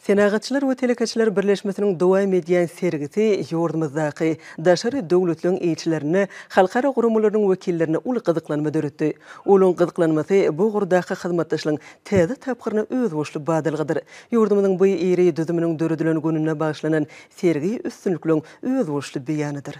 Senagatçılar ve Telekeçiler Birleşmesi'nin devam ediyen sergisi yurdumuzdaki daşarı döwletlerin elçilerine, halkara gurumlarının vekillerine ulu gıdıklanma dörüttü. Ulun gıdıklanması bu gurdaki hizmetdaşlığın täze tapkırına öz boşlu badalgadır. Yurdumuzun bu iri düzümünün dörüdülen gününe başlanan sergi üstünlüklüğün öz boşlu beyanıdır.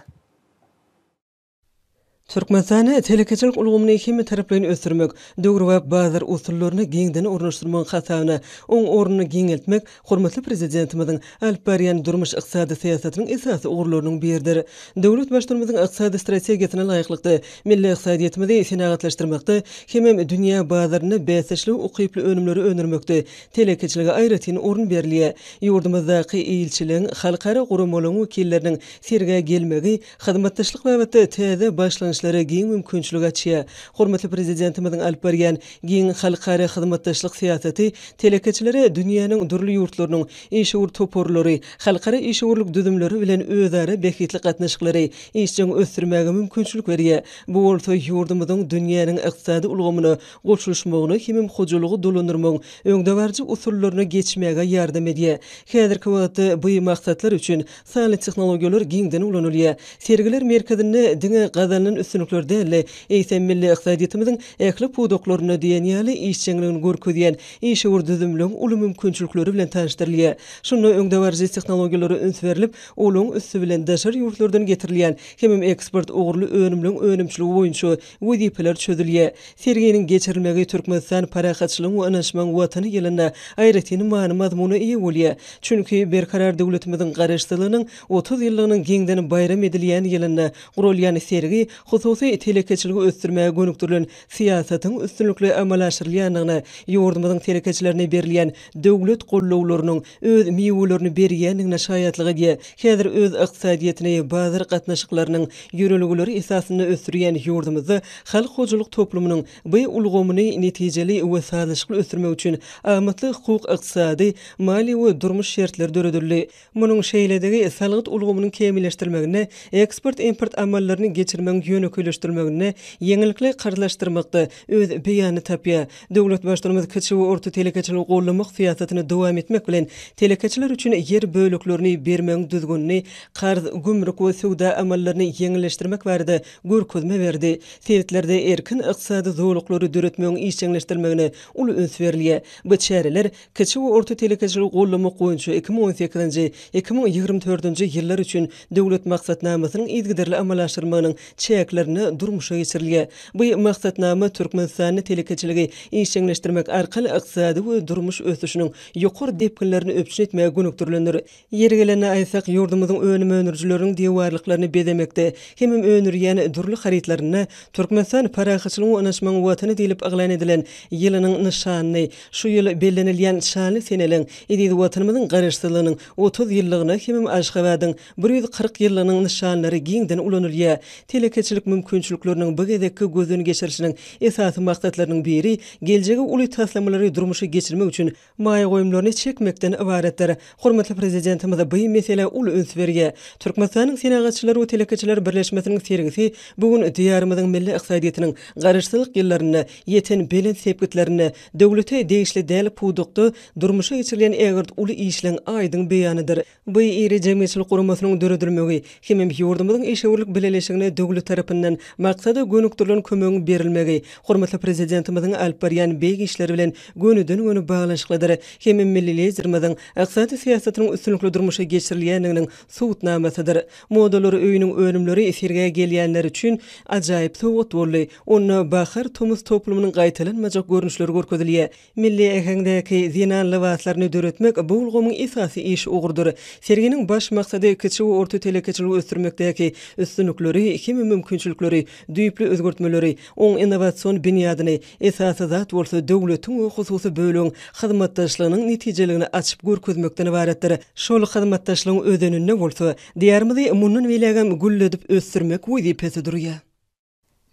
Türkmenistan'ı telekeçilik ulgumunu kimi taraflarını ösürmek, döwri we bazar usullaryny giňden ornaşdyrmagyň hasabyna oň ornuny giňeltmek hormatly prezidentimizin alyp barýan durmuş ykdysady syýasatynyň esasy ugurlarynyň biridir. Döwlet başlarymyzyň ykdysady strategiýasyna laýyklykda milli ykdysadyýetimizi senagatlaşdyrmakda hem dünýä bazaryny bäsleşli ukyply önümleri önermekde telekeçilige aýratyn orun berilýär. Yurdumyzdaky ilçiligiň halkara gurumlaryň wekilleriniň serge gelmegi hyzmatdaşlyk babatda täze başlanyş giň mümkinçiligi açýar. Hormatly prezidentimizin alyp berýän giň halkara hyzmatdaşlyk syýasaty telekeçilere dünýäniň durly ýurtlarynyň işgür toporlary, halkara işgürlük düzümleri bilen özara bekitli gatnaşyklary işçiň ösdürmäge mümkinçilik berýär. Bu bolsa ýurdumyzyň dünýäniň ykdysady ulgamyny golşulşmagyny hem hojalygy dolandyrmagyň öňdebarjy usullaryny geçmäge ýardam edýär. Häzirki wagtda bu maksatlar üçin sany tehnologiýalar giňden ulanylýar. Sergiler merkezinde diňe gazanyň üstünlükler däli, eýsem milli ykdysadyýetimiziň ähli pudoklaryna diýen ýaly işçiňligini görkezýän işgür düzümlüň uly mümkinçilikleri bilen tanışdyrylýar. Şunu öňdebarjy tehnologiýalary üns berilip, olaň üstü bilen daşar ýurtlardan getirilýän hem eksport ugurly önümlüň önümçiligi boýunça wezipeler çözülýär. Serginiň geçirilmegi Türkmenistan parahatçylygyň we anaşmagyň watany ýylyna aýratyn many mazmuny iýe bolýar. Çünki berkarar döwletimiziň garaşdyrylygynyň 30 ýyllygynyň giňden bayram edilýän ýylyna gurulýan sergi hususy telekeçiligi ösdürmäge gönükdirilen syýasatyň üstünlikli amal aşyrylýanyny, ýurdumyzyň telekeçilerine berilýän döwlet gollawlarynyň öz miwelerini berýändigine şaýatlyk edýär. Häzir öz ykdysadyýetini bazar gatnaşyklarynyň ýöneligleri esasyny ösdürýän ýurdumyzda halk hojalyk toplumynyň bu ulgamyny netijeli we sazlaşykly ösdürmek üçin amatly hukuk, ykdysady, mali we durmuş şertleri döredildi. Munyň şeýledigi salgyt ulgamynyň kemilleşdirmegine, eksport import amallaryny geçirmegiň ýöneköleşdirmegine yeňillikli garşylaşdyrmakda öz beýany tapýar. Döwlet başlarymyz kiçik we orta telekeçilik gollamak syýasatyny dowam etmek bilen telekeçiler üçin ýer bölüklerini bermegiň düzgünini, garz, gümrük we sowda amallaryny yeňilleşdirmek barada görkezme berdi. Seýetlerde erkin ykdysady zorluklary döretmegiň işçiňleşdirmegine uly öns berilýär. Bu çäreler kiçik we orta telekeçilik gollamak boýunça 2018-nji 2024-nji ýyllar üçin döwlet maksatnamasynyň izgiderli amal aşyrmagynyň çäklerini durmuşa geçirilýär. Bu maksatnama Türkmenistany telekeçiligi işçiňleşdirmek arkaly ykdysady we durmuş ösüşiniň ýokary depkinlerini öpçün etmäge gönükdirilendir. Ýergelene aýsak ýurdumyzyň önüm önürjüleriniň diýwarlyklaryny bezemekde hem önürýän durly haritlaryny Türkmenistan parahatçylygyň we anaşmagyň watany diýilip aglan edilen ýylynyň nişanyny, şu ýyl bellenilýän şanly seneliň edýdi watanymyzyň garaşdyrylygynyň 30 ýyllygyna hem Aşgabatyň 140 ýyllygynyň nişanlary giňden ulanylýar. Telekeçilik mümkinçilikleriniň bu gezekki gözüni geçirişiniň esasy maksatlarynyň biri geljegi uly taslamlary durmuşa geçirmek üçin maýa goýumlaryny çekmekden ibaretdir. Hormatly prezidentimiz bu mesele uly öns berýär. Türkmenistanyň senagatçylary we telekeçiler birleşmesiniň sergisi bugün diýarymyzyň milli ykdysadyýetiniň garaşdyrylyk ýyllaryny, ýeten belen sepgitlerini, döwlete degişli däl pudukda durmuşa geçirilen ägirt uly işleň aýdyň beýanydyr. Bu iri jemgyýetçilik guramasynyň döredilmegi hem ýurdumyzyň işgürlük bileleşigine döwlet tarapyndan maksada gönükdirilen kömegiň berilmegi hormatly prezidentimiziň alyp berýän beýik işleri bilen gönüden göni baglanşyklydyr. Hem millileşdirmeden ykdysady syýasatynyň üstünlikli durmuşa geçirilýändiginiň sowutnamasydyr. Modalary öýüniň önümleri serge gelýänler üçin ajaýyp sowut boldy. Onu bahar tomuz toplumynyň gaýtalanmajak görnüşleri görkezilýär. Milli ähengdäki zinanly waslaryny döretmek bu ulgamyň esasy iş ugurdur. Serginiň baş maksady kiçik we orta telekeçiligi ösdürmekdäki üstünlikleri, hem mümkinçilikleri, düýpli özgörtmeleri, oň innowasion binýadyny esasy zat bolsa döwletiň we hususy bölüň hyzmatdaşlygynyň netijeligini açyp görkezmekden ibaretdir. Şol hyzmatdaşlygyň ödenine bolsa diýärmizi mundan belägem gülledip ösdürmek wezipesi durýar.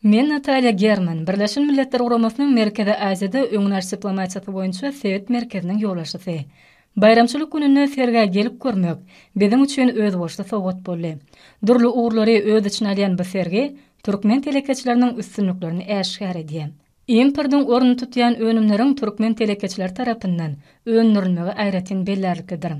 Men Natalia German, Birleşen Milletler Guramasynyň Merkezi Aziýada öňünaş diplomatiýasy boýunça Sowet merkeziniň ýollaşysy. Bayramçylyk gününe serge gelip görmek biziň üçin öz boşly sowgat boldy. Durly ugurlary öz içine alýan bu sergi Türkmen telekeçileriniň üstünliklerini äşkar edýär. Importun ornu tutyan önümlerin Türkmen telekeçiler tarapından öndürülmegi aýratyn bellerlikidir.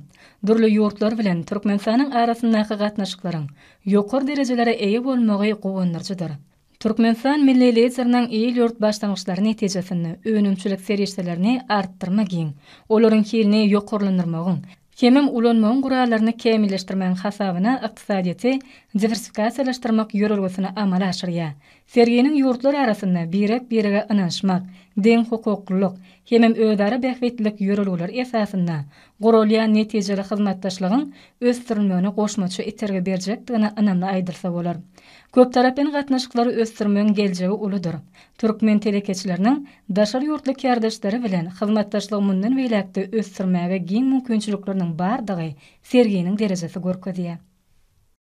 Durly ýurtlar bilen Türkmenistanyň arasyndaky gatnaşyklaryň ýokary derejelere eýe bolmagy gowandyrjydyr. Türkmenistan Milli Lideriniň ýyl ýurt başlangyçlary netijesinde önümçilik serişdelerini artdyrmagyň, olaryň kilini ýokarlandyrmagyň, hemem ulanmagyň guralaryny kämilleşdirmäň hasabyna ykdysadyety diversifikasiýalaşdyrmak ýörelgesini amala aşyrýar. Sergeniň ýurtlar arasynda birek-birege ynanşmak, deň hukuklyk, hemem özara bähwetlik ýörelgeler esasynda gurulýan netijeli hyzmatdaşlygyň ösdürilmegine goşmaçy iterge berjekdigine ynamly aýdyrsa bolar. Köp tarapyn gatnaşyklary ösdürmegiň geljegi uludur. Türkmen telekeçileriniň daşar ýurtly kärdeşleri bilen hyzmatdaşlygy mundan beýlekde ösdürmäge giň mümkinçilikleriniň bardygy sergeniň derejesi görkezýär.